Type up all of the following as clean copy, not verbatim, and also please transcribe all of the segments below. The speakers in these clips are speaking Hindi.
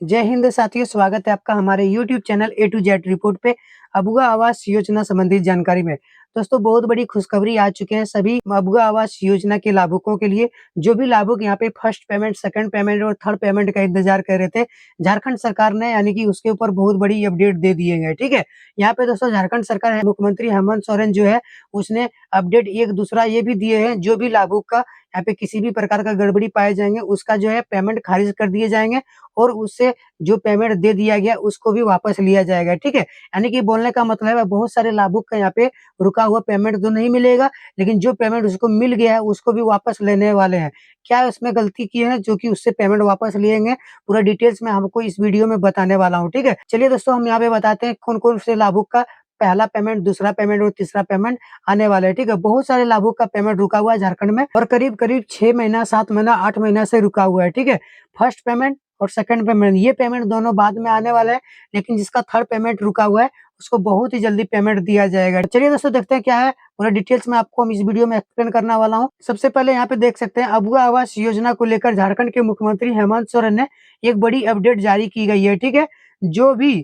जय हिंद साथियों, स्वागत है आपका हमारे YouTube channel A to Z report पे अबुआ आवास योजना संबंधित जानकारी में। दोस्तों, बहुत बड़ी खुशखबरी आ चुके हैं सभी अबुआ आवास योजना के लाभुकों के लिए। जो भी लाभुक यहाँ पे फर्स्ट पेमेंट, सेकंड पेमेंट और थर्ड पेमेंट का इंतजार कर रहे थे, झारखंड सरकार ने यानी कि उसके ऊपर बहुत बड़ी अपडेट दे दिए गए। ठीक है, यहाँ पे दोस्तों झारखंड सरकार है, मुख्यमंत्री हेमंत सोरेन जो है उसने अपडेट एक दूसरा ये भी दिए हैं, जो भी लाभुक का यहाँ पे किसी भी प्रकार का गड़बड़ी पाए जाएंगे उसका जो है पेमेंट खारिज कर दिए जाएंगे और उससे जो पेमेंट दे दिया गया उसको भी वापस लिया जाएगा। ठीक है, यानी कि बोलने का मतलब है बहुत सारे लाभुक का यहाँ पे रुका हुआ पेमेंट तो नहीं मिलेगा, लेकिन जो पेमेंट उसको मिल गया है उसको भी वापस लेने वाले हैं। क्या उसमें गलती की है जो कि उससे पेमेंट वापस लेंगे, पूरा डिटेल्स में हमको इस वीडियो में बताने वाला हूँ। ठीक है, चलिए दोस्तों हम यहाँ पे बताते हैं कौन कौन से लाभुक का पहला पेमेंट, दूसरा पेमेंट और तीसरा पेमेंट आने वाला है। ठीक है, बहुत सारे लाभुक का पेमेंट रुका हुआ है झारखंड में और करीब करीब 6 महीना, 7 महीना, 8 महीना से रुका हुआ है। ठीक है, फर्स्ट पेमेंट और सेकंड पेमेंट, ये पेमेंट दोनों बाद में आने वाले हैं, लेकिन जिसका थर्ड पेमेंट रुका हुआ है उसको बहुत ही जल्दी पेमेंट दिया जाएगा। चलिए दोस्तों देखते हैं क्या है, पूरा डिटेल्स में आपको हम इस वीडियो में एक्सप्लेन करने वाला हूँ। सबसे पहले यहाँ पे देख सकते हैं अबुआ आवास योजना को लेकर झारखंड के मुख्यमंत्री हेमंत सोरेन ने एक बड़ी अपडेट जारी की गई है। ठीक है, जो भी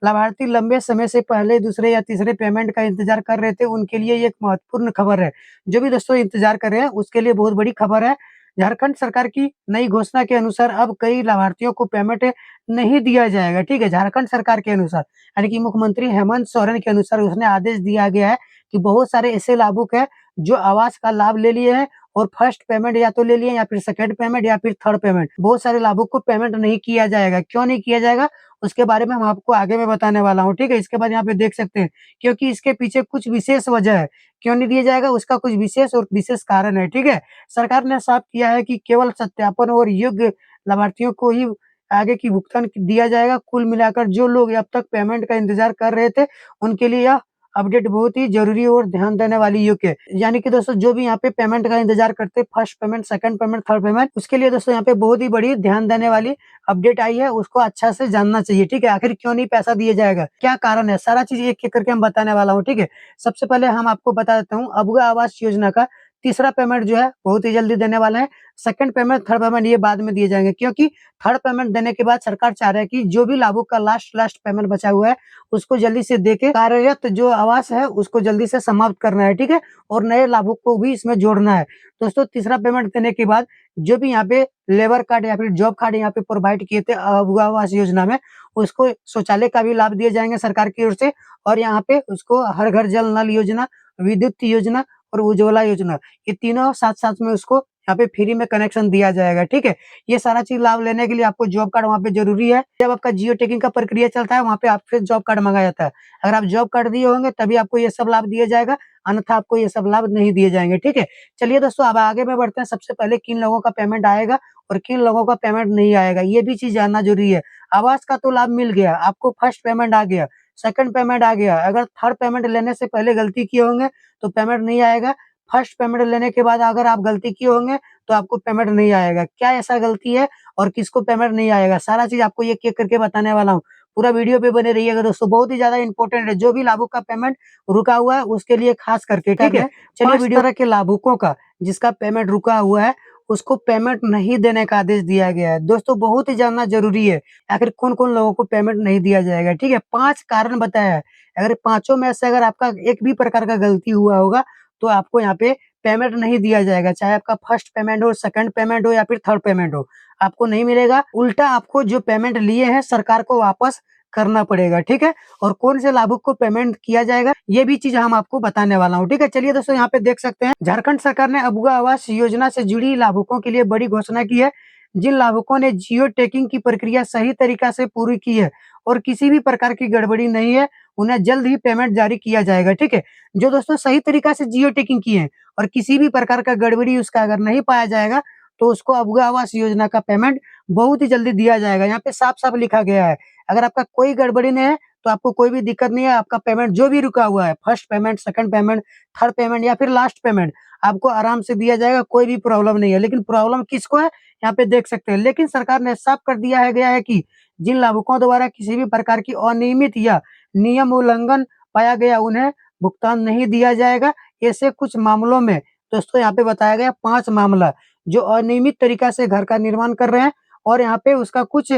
लाभार्थी लंबे समय से पहले दूसरे या तीसरे पेमेंट का इंतजार कर रहे थे उनके लिए ये एक महत्वपूर्ण खबर है। जो भी दोस्तों इंतजार कर रहे हैं उसके लिए बहुत बड़ी खबर है। झारखंड सरकार की नई घोषणा के अनुसार अब कई लाभार्थियों को पेमेंट नहीं दिया जाएगा। ठीक है, झारखंड सरकार के अनुसार यानी कि मुख्यमंत्री हेमंत सोरेन के अनुसार उसने आदेश दिया गया है कि बहुत सारे ऐसे लाभुक हैं जो आवास का लाभ ले लिए हैं और फर्स्ट पेमेंट या तो ले लिए या फिर सेकंड पेमेंट या फिर थर्ड पेमेंट। बहुत सारे लाभुक को पेमेंट नहीं किया जाएगा। क्यों नहीं किया जाएगा उसके बारे में हम आपको आगे में बताने वाला हूँ। ठीक है, इसके बाद यहाँ पे देख सकते हैं क्योंकि इसके पीछे कुछ विशेष वजह है। क्यों नहीं दिया जाएगा उसका कुछ विशेष और विशेष कारण है। ठीक है, सरकार ने साफ किया है कि केवल सत्यापन और योग्य लाभार्थियों को ही आगे की भुगतान दिया जाएगा। कुल मिलाकर जो लोग अब तक पेमेंट का इंतजार कर रहे थे उनके लिए यह अपडेट बहुत ही जरूरी और ध्यान देने वाली योग्य है। यानी कि दोस्तों जो भी यहाँ पे पेमेंट का इंतजार करते हैं, first payment, second payment, third payment, उसके लिए दोस्तों यहाँ पे बहुत ही बड़ी ध्यान देने वाली अपडेट आई है, उसको अच्छा से जानना चाहिए। ठीक है, आखिर क्यों नहीं पैसा दिया जाएगा, क्या कारण है, सारा चीज एक एक करके हम बताने वाला हूँ। ठीक है, सबसे पहले हम आपको बता देता हूँ अबुआ आवास योजना का तीसरा पेमेंट जो है बहुत ही जल्दी देने वाला है। सेकंड पेमेंट, थर्ड पेमेंट ये बाद में दिए जाएंगे, क्योंकि थर्ड पेमेंट देने के बाद सरकार चाह रहा है कि जो भी लाभुक का लास्ट पेमेंट बचा हुआ है उसको जल्दी से देके कार्यरत जो आवास है उसको जल्दी से समाप्त करना है। ठीक है, और नए लाभुक को भी इसमें जोड़ना है। दोस्तों तीसरा पेमेंट देने के बाद जो भी यहाँ पे लेबर कार्ड या फिर जॉब कार्ड यहाँ पे प्रोवाइड किए थे अबुआ आवास योजना में, उसको शौचालय का भी लाभ दिए जाएंगे सरकार की ओर से। और यहाँ पे उसको हर घर जल नल योजना, विद्युत योजना और उज्ज्वला योजना, ये तीनों साथ साथ में उसको यहाँ पे फ्री में कनेक्शन दिया जाएगा। ठीक है, ये सारा चीज लाभ लेने के लिए आपको जॉब कार्ड वहाँ पे जरूरी है। जब आपका जियो टैगिंग का प्रक्रिया चलता है वहाँ पे आपसे जॉब कार्ड मांगा जाता है। अगर आप जॉब कार्ड दिए होंगे तभी आपको ये सब लाभ दिया जाएगा, अन्यथा आपको ये सब लाभ नहीं दिए जाएंगे। ठीक है, चलिए दोस्तों अब आगे में बढ़ते हैं। सबसे पहले किन लोगों का पेमेंट आएगा और किन लोगों का पेमेंट नहीं आएगा, ये भी चीज जानना जरूरी है। आवास का तो लाभ मिल गया, आपको फर्स्ट पेमेंट आ गया, सेकंड पेमेंट आ गया। अगर थर्ड पेमेंट लेने से पहले गलती किए होंगे तो पेमेंट नहीं आएगा। फर्स्ट पेमेंट लेने के बाद अगर आप गलती किए होंगे तो आपको पेमेंट नहीं आएगा। क्या ऐसा गलती है और किसको पेमेंट नहीं आएगा, सारा चीज आपको एक एक करके बताने वाला हूँ। पूरा वीडियो पे बने रहिएगा दोस्तों, बहुत ही ज्यादा इंपॉर्टेंट है। जो भी लाभुक का पेमेंट रुका हुआ है उसके लिए खास करके। ठीक है, चलिए वीडियो तरह के लाभुकों का जिसका पेमेंट रुका हुआ है उसको पेमेंट नहीं देने का आदेश दिया गया है। दोस्तों बहुत ही जानना जरूरी है आखिर कौन कौन लोगों को पेमेंट नहीं दिया जाएगा। ठीक है, 5 कारण बताया है। अगर पांचों में से अगर आपका एक भी प्रकार का गलती हुआ होगा तो आपको यहाँ पे पेमेंट नहीं दिया जाएगा, चाहे आपका फर्स्ट पेमेंट हो, सेकंड पेमेंट हो या फिर थर्ड पेमेंट हो, आपको नहीं मिलेगा। उल्टा आपको जो पेमेंट लिए हैं सरकार को वापस करना पड़ेगा। ठीक है, और कौन से लाभुक को पेमेंट किया जाएगा ये भी चीज हम आपको बताने वाला हूँ। ठीक है, चलिए दोस्तों यहाँ पे देख सकते हैं झारखंड सरकार ने अबुआ आवास योजना से जुड़ी लाभुकों के लिए बड़ी घोषणा की है। जिन लाभुकों ने जियो टैगिंग की प्रक्रिया सही तरीका से पूरी की है और किसी भी प्रकार की गड़बड़ी नहीं है, उन्हें जल्द ही पेमेंट जारी किया जाएगा। ठीक है, जो दोस्तों सही तरीका से जियो टैगिंग की है और किसी भी प्रकार का गड़बड़ी उसका अगर नहीं पाया जाएगा तो उसको अबुआ आवास योजना का पेमेंट बहुत ही जल्दी दिया जाएगा। यहाँ पे साफ साफ लिखा गया है अगर आपका कोई गड़बड़ी नहीं है तो आपको कोई भी दिक्कत नहीं है। आपका पेमेंट जो भी रुका हुआ है, first payment, second payment, third payment या फिर लास्ट पेमेंट, आपको आराम से दिया जाएगा, कोई भी प्रॉब्लम नहीं है। लेकिन प्रॉब्लम किसको है यहाँ पे देख सकते हैं। लेकिन सरकार ने साफ कर दिया है गया है कि जिन लाभुकों द्वारा किसी भी प्रकार की अनियमित या नियम उल्लंघन पाया गया उन्हें भुगतान नहीं दिया जाएगा। ऐसे कुछ मामलों में दोस्तों यहाँ पे बताया गया 5 मामला जो अनियमित तरीका से घर का निर्माण कर रहे हैं और यहाँ पे उसका कुछ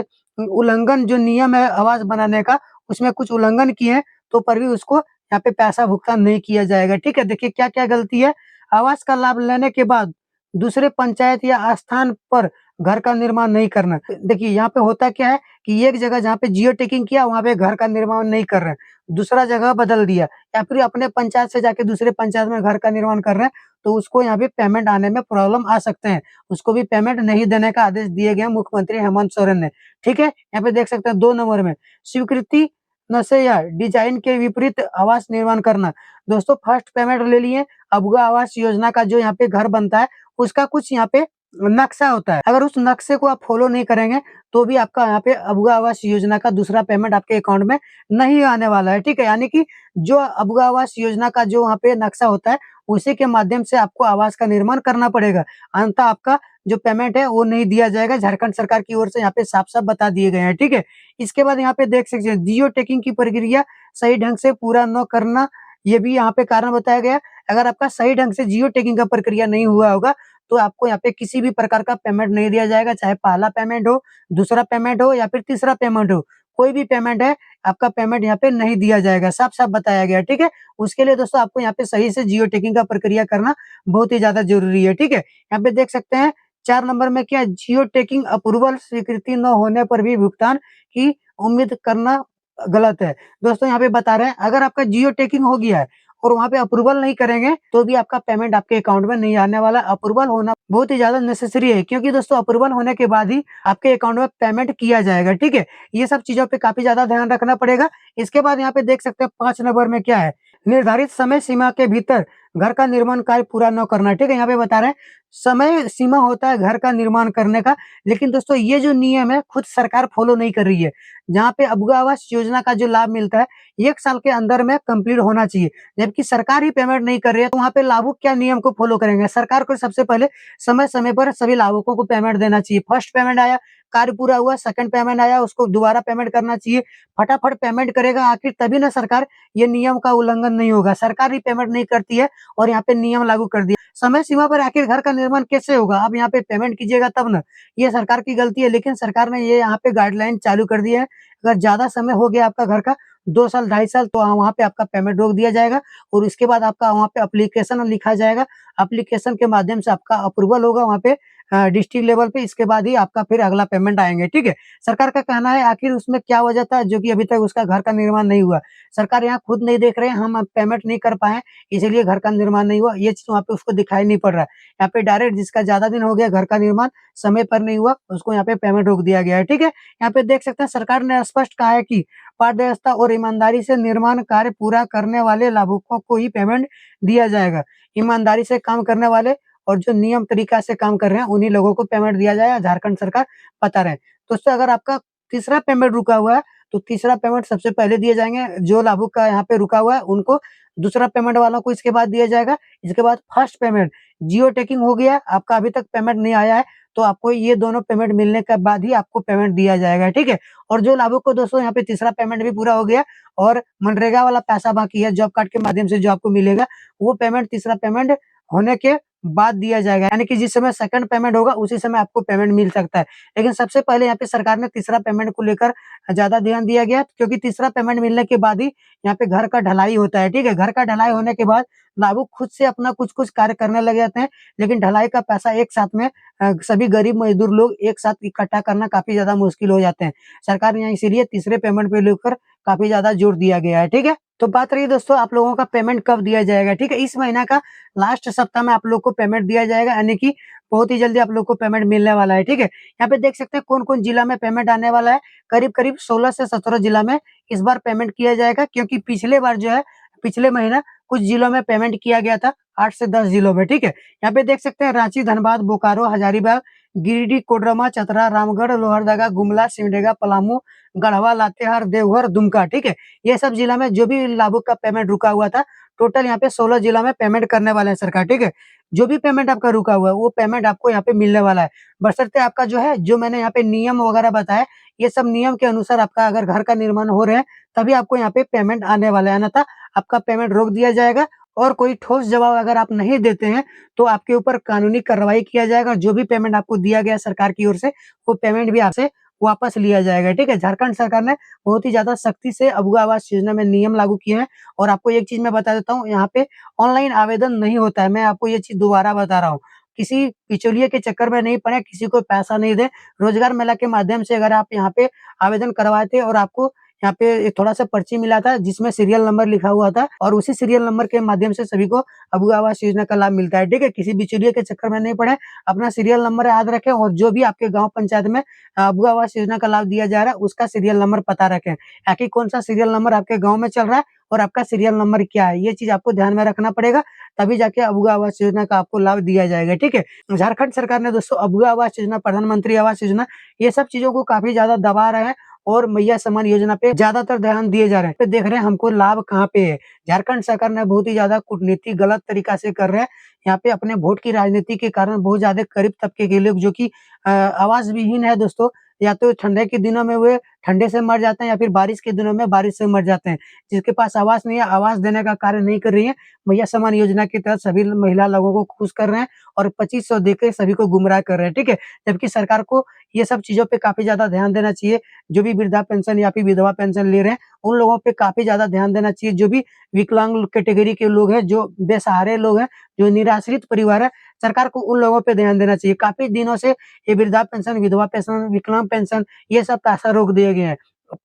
उल्लंघन जो नियम है आवास बनाने का, उसमें कुछ उल्लंघन किए हैं, तो पर भी उसको यहाँ पे पैसा भुगतान नहीं किया जाएगा। ठीक है? देखिए क्या-क्या गलती है। आवास का लाभ लेने के बाद दूसरे पंचायत या स्थान पर घर का निर्माण नहीं करना। देखिए यहाँ पे होता क्या है कि एक जगह जहाँ पे जियो टैगिंग किया, वहाँ पे घर का निर्माण नहीं कर रहे हैं, दूसरा जगह बदल दिया या फिर अपने पंचायत से जाके दूसरे पंचायत में घर का निर्माण कर रहे हैं, तो उसको यहाँ पे पेमेंट आने में प्रॉब्लम आ सकते हैं। उसको भी पेमेंट नहीं देने का आदेश दिए गए हैं मुख्यमंत्री हेमंत सोरेन ने। ठीक है? यहाँ पे देख सकते हैं 2 नंबर में स्वीकृति नशे या डिजाइन के विपरीत आवास निर्माण करना। दोस्तों फर्स्ट पेमेंट ले लिए, अब वो आवास योजना का जो यहाँ पे घर बनता है, उसका कुछ यहाँ पे नक्शा होता है। अगर उस नक्शे को आप फॉलो नहीं करेंगे, तो भी आपका यहाँ पे अबुआ आवास योजना का दूसरा पेमेंट आपके अकाउंट में नहीं आने वाला है। ठीक है? यानी कि जो अबुआ आवास योजना का जो वहाँ पे नक्शा होता है, उसी के माध्यम से आपको आवास का निर्माण करना पड़ेगा। अन्यथा आपका जो पेमेंट है, वो नहीं दिया जाएगा। झारखंड सरकार की ओर से यहाँ पे साफ-साफ बता दिए गए हैं। ठीक है? इसके बाद यहाँ पे देख सकते हैं जियो टैगिंग की प्रक्रिया सही ढंग से पूरा न करना, ये भी यहाँ पे कारण बताया गया है। अगर आपका सही ढंग से जियो टैगिंग का प्रक्रिया नहीं हुआ होगा, तो आपको यहाँ पे किसी भी प्रकार का पेमेंट नहीं दिया जाएगा, चाहे पहला पेमेंट हो, दूसरा पेमेंट हो या फिर तीसरा पेमेंट हो। कोई भी पेमेंट है, आपका पेमेंट यहाँ पे नहीं दिया जाएगा, साफ-साफ बताया गया है, ठीक है? उसके लिए दोस्तों आपको यहाँ पे सही से जियो टैगिंग का प्रक्रिया करना बहुत ही ज़्यादा ज़रूरी है, ठीक है? यहाँ पे देख सकते हैं 4 नंबर में क्या जियो टैगिंग अप्रूवल स्वीकृति न होने पर भी भुगतान की उम्मीद करना गलत है। दोस्तों यहाँ पे बता रहे हैं अगर आपका जियो टैगिंग हो गया है और वहाँ पे अप्रूवल नहीं करेंगे, तो भी आपका पेमेंट आपके अकाउंट में नहीं आने वाला। अप्रूवल होना बहुत ही ज़्यादा नेसेसरी है क्योंकि दोस्तों अप्रूवल होने के बाद ही आपके अकाउंट में पेमेंट किया जाएगा, ठीक है? ये सब चीज़ों पे काफ़ी ज़्यादा ध्यान रखना पड़ेगा। इसके बाद यहाँ पे देख सकते हैं 5 नंबर में क्या है, निर्धारित समय सीमा के भीतर घर का निर्माण कार्य पूरा न करना, ठीक है? यहाँ पे बता रहे हैं समय सीमा होता है घर का निर्माण करने का, लेकिन दोस्तों ये जो नियम है खुद सरकार फॉलो नहीं कर रही है। जहाँ पे अबुआ आवास योजना का जो लाभ मिलता है, 1 साल के अंदर में कंप्लीट होना चाहिए। जबकि सरकार ही पेमेंट नहीं कर रही है, तो वहाँ पे लाभुक क्या नियम को फॉलो करेंगे? सरकार को सबसे पहले समय-समय पर सभी लाभुकों को पेमेंट देना चाहिए। फर्स्ट पेमेंट आया, कार्य पूरा हुआ, सेकंड पेमेंट आया, उसको दोबारा पेमेंट करना चाहिए। फटाफट पेमेंट करेगा आखिर तभी ना सरकार ये नियम का उल्लंघन नहीं होगा। सरकार ही पेमेंट नहीं करती है और यहाँ पे नियम लागू कर दिया। समय सीमा पर आखिर घर का निर्माण कैसे होगा? आप यहाँ पे पेमेंट कीजिएगा तब ना। ये सरकार की गलती है, लेकिन सरकार ने ये यहाँ पे गाइडलाइन चालू कर दी है। अगर ज़्यादा समय हो गया आपका घर का 2 साल, 2.5 साल, तो वहाँ पे आपका पेमेंट रोक दिया जाएगा और उसके बाद आपका वहाँ पे एप्लीकेशन लिखा जाएगा। एप्लीकेशन के माध्यम से आपका अप्रूवल होगा वहाँ पे डिस्ट्रिक्ट लेवल पे, इसके बाद ही आपका फिर अगला पेमेंट आएँगे, ठीक है? सरकार का कहना है आखिर उसमें क्या वजह था जो कि अभी तक उसका घर का निर्माण नहीं हुआ। सरकार यहाँ खुद नहीं देख रहे हैं, हम पेमेंट नहीं कर पाए, इसीलिए घर का निर्माण नहीं हुआ, ये चीज़ वहाँ पे उसको दिखाई नहीं पड़ रहा है। यहाँ पे डायरेक्ट जिसका ज़्यादा दिन हो गया घर का निर्माण समय पर नहीं हुआ, उसको यहाँ पे पेमेंट रोक दिया गया है, ठीक है? यहाँ पे देख सकते हैं सरकार ने स्पष्ट कहा है कि पारदर्शिता और ईमानदारी से निर्माण कार्य पूरा करने वाले लाभुकों को ही पेमेंट दिया जाएगा। ईमानदारी से काम करने वाले और जो नियम तरीका से काम कर रहे हैं, उन्हीं लोगों को पेमेंट दिया जाएगा, झारखंड सरकार बता रहे हैं। दोस्तों अगर आपका तीसरा पेमेंट रुका हुआ है, तो तीसरा पेमेंट सबसे पहले दिए जाएँगे, जो लाभुक का यहाँ पे रुका हुआ है, उनको दूसरा पेमेंट वालों को इसके बाद दिया जाएगा। इसके बाद फर्स्ट पेमेंट, जियो टैगिंग हो गया, आपका अभी तक पेमेंट नहीं आया है, तो आपको ये दोनों पेमेंट मिलने के बाद ही आपको पेमेंट दिया जाएगा, ठीक है? और जो लाभुक को दोस्तों यहाँ पे तीसरा पेमेंट भी पूरा हो गया और मनरेगा वाला पैसा बाकी है, जॉब कार्ड के माध्यम से जो आपको मिलेगा, वो पेमेंट तीसरा पेमेंट होने के बाद दिया जाएगा। यानी कि जिस समय सेकंड पेमेंट होगा, उसी समय आपको पेमेंट मिल सकता है। लेकिन सबसे पहले यहाँ पे सरकार ने तीसरा पेमेंट को लेकर ज़्यादा ध्यान दिया गया, क्योंकि तीसरा पेमेंट मिलने के बाद ही यहाँ पे घर का ढलाई होता है, ठीक है? घर का ढलाई होने के बाद लाभुक खुद से अपना कुछ-कुछ कार्य करने लग जाते हैं, लेकिन ढलाई का पैसा एक साथ में सभी गरीब मज़दूर लोग एक साथ इकट्ठा करना काफ़ी ज़्यादा मुश्किल हो जाते हैं। सरकार ने यहाँ इसीलिए तीसरे पेमेंट पे लेकर काफ़ी ज़्यादा जोर दिया गया है, ठीक है? तो बात रही दोस्तों आप लोगों का पेमेंट कब दिया जाएगा, ठीक है? इस महीना का लास्ट सप्ताह में आप लोग को पेमेंट दिया जाएगा, यानी कि बहुत ही जल्दी आप लोग को पेमेंट मिलने वाला है, ठीक है? यहाँ पे देख सकते हैं कौन-कौन जिला में पेमेंट आने वाला है। करीब-करीब 16 से 17 जिला में इस बार पेमेंट किया जाएगा, क्योंकि पिछले बार जो है, पिछले महीना कुछ जिलों में पेमेंट किया गया था, 8 से 10 जिलों में, ठीक है? यहाँ पे देख सकते हैं रांची, धनबाद, बोकारो, हजारीबाग, गिरिडीह, कोडरमा, चतरा, रामगढ़, लोहरदगा, गुमला, सिमडेगा, पलामू, गढ़वा, लातेहार, देवघर, दुमका, ठीक है? ये सब जिला में जो भी लाभुक का पेमेंट रुका हुआ था, टोटल यहाँ पे 16 जिला में पेमेंट करने वाले हैं सरकार, ठीक है? जो भी पेमेंट आपका रुका हुआ है, वो पेमेंट आपको यहाँ पे मिलने वाला है। बशर्ते आपका जो है, जो मैंने यहाँ पे नियम वगैरह बताए, ये सब नियम के अनुसार आपका अगर घर का निर्माण हो रहे हैं, तभी आपको यहाँ पे पेमेंट आने वाला है, अन्यथा आपका पेमेंट रोक दिया जाएगा और कोई ठोस जवाब अगर आप नहीं देते हैं, तो आपके ऊपर कानूनी कार्रवाई किया जाएगा। जो भी पेमेंट आपको दिया गया सरकार की ओर से, वो पेमेंट भी आपसे वापस लिया जाएगा, ठीक है? झारखंड सरकार ने बहुत ही ज़्यादा सख्ती से अबुआ आवास योजना में नियम लागू किए हैं और आपको एक चीज़ मैं बता देता हूँ, यहाँ पे ऑनलाइन आवेदन नहीं होता है। मैं आपको ये चीज़ दोबारा बता रहा हूँ। किसी बिचौलिए के चक्कर में नहीं पड़े, किसी को पैसा नहीं दें। रोज़गार मेला के माध्यम से अगर आप यहाँ पे आवेदन करवाए थे और आपको यहाँ पे थोड़ा-सा पर्ची मिला था जिसमें सीरियल नंबर लिखा हुआ था और उसी सीरियल नंबर के माध्यम से सभी को अबुआ आवास योजना का लाभ मिलता है, ठीक है? किसी बिचौलिए के चक्कर में नहीं पड़े, अपना सीरियल नंबर याद रखें और जो भी आपके गाँव पंचायत में अबुआ आवास योजना का लाभ दिया जा रहा है, उसका सीरियल नंबर पता रखें। ताकि कौन-सा सीरियल नंबर आपके गाँव में चल रहा है और आपका सीरियल नंबर क्या है, ये चीज़ आपको ध्यान में रखना पड़ेगा, तभी जाके अबुआ आवास योजना का आपको लाभ दिया जाएगा, ठीक है? झारखंड सरकार ने दोस्तों अबुआ आवास योजना, प्रधानमंत्री आवास योजना, ये सब चीज़ों को काफ़ी ज़्यादा दबा रहे हैं और मैया समान योजना पे ज़्यादातर ध्यान दिए जा रहे हैं। पे देख रहे हैं हमको लाभ कहाँ पे है। झारखंड सरकार ने बहुत ही ज़्यादा कूटनीति गलत तरीका से कर रहे हैं। यहाँ पे अपने वोट की राजनीति के कारण बहुत ज़्यादा गरीब तबके के लोग जो कि आवास विहीन है दोस्तों, या तो ठंडे के दिनों में वे ठंडे से मर जाते हैं या फिर बारिश के दिनों में बारिश से मर जाते हैं। जिसके पास आवास नहीं है, आवास देने का कार्य नहीं कर रही है। मैया समान योजना के तहत सभी महिला लोगों को खुश कर रहे हैं और 2500 देके सभी को गुमराह कर रहे हैं, ठीक है? जबकि सरकार को ये सब चीज़ों पे काफ़ी ज़्यादा ध्यान देना चाहिए। जो भी वृद्धा पेंशन या फिर विधवा पेंशन ले रहे हैं, उन लोगों पे काफ़ी ज़्यादा ध्यान देना चाहिए। जो भी विकलांग कैटेगरी के लोग हैं, जो बेसहारे लोग हैं, जो निराश्रित परिवार है, सरकार को उन लोगों पे ध्यान देना चाहिए। काफ़ी दिनों से ये वृद्धा पेंशन, विधवा पेंशन, विकलांग पेंशन, ये सब पैसा रोक दिए गए हैं।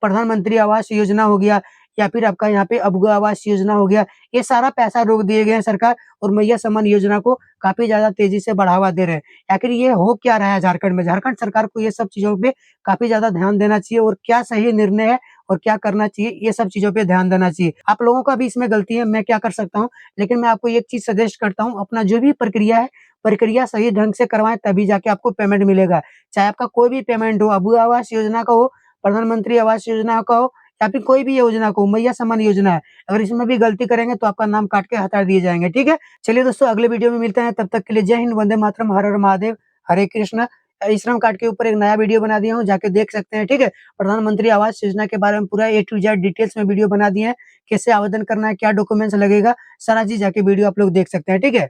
प्रधानमंत्री आवास योजना हो गया या फिर आपका यहाँ पे अबुआ आवास योजना हो गया, ये सारा पैसा रोक दिए गए हैं सरकार और मैया समान योजना को काफ़ी ज़्यादा तेज़ी से बढ़ावा दे रहे हैं। आखिर ये हो क्या रहा है झारखंड में? झारखंड सरकार को ये सब चीज़ों पे काफ़ी ज़्यादा ध्यान देना चाहिए और क्या सही निर्णय है और क्या करना चाहिए, ये सब चीज़ों पे ध्यान देना चाहिए। आप लोगों का भी इसमें गलती है, मैं क्या कर सकता हूँ? लेकिन मैं आपको एक चीज़ सजेस्ट करता हूँ, अपना जो भी प्रक्रिया है, प्रक्रिया सही ढंग से करवाएँ तभी जाके आपको पेमेंट मिलेगा। चाहे आपका कोई भी पेमेंट हो, अबुआ आवास योजना का हो, प्रधानमंत्री आवास योजना का हो या फिर कोई भी योजना को, मैया समान योजना है। अगर इसमें भी गलती करेंगे तो आपका नाम काट के हटा दिए जाएँगे, ठीक है? चलिए दोस्तों अगले वीडियो में मिलते हैं, तब तक के लिए जय हिंद, वंदे मातरम, हर हर महादेव, हरे कृष्णा। श्रम कार्ड के ऊपर एक नया वीडियो बना दिया हूँ, जाके देख सकते हैं, ठीक है? प्रधानमंत्री आवास योजना के बारे में पूरा ए टू जेड डिटेल्स में वीडियो बना दिए हैं, कैसे आवेदन करना है, क्या डॉक्यूमेंट्स लगेगा, सारा चीज़ जाके वीडियो आप लोग देख सकते हैं, ठीक है?